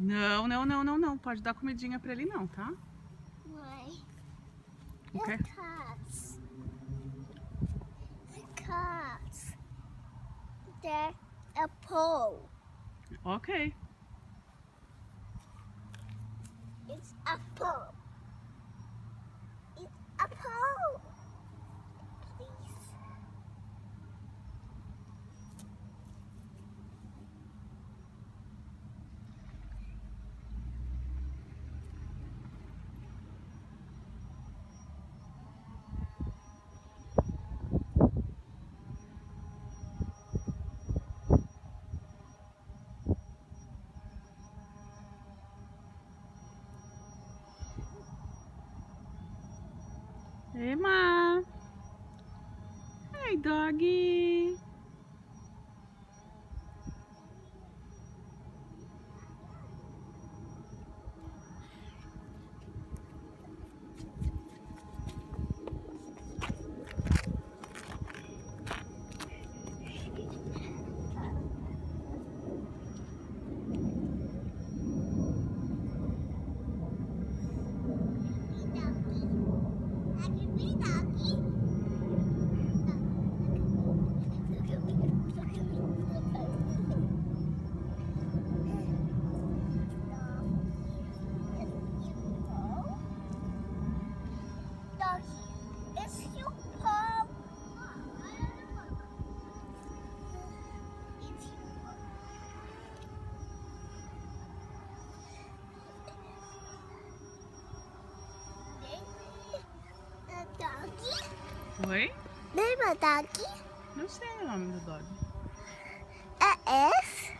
Não, não, não, não, não. Pode dar comidinha pra ele não, tá? Why? Okay. Cats. Cats. They're a pole. Ok. It's a pole. It's a pole. Please. Emma. Hey, doggy. Oi? Name a doggy? Não sei o nome do dog. S.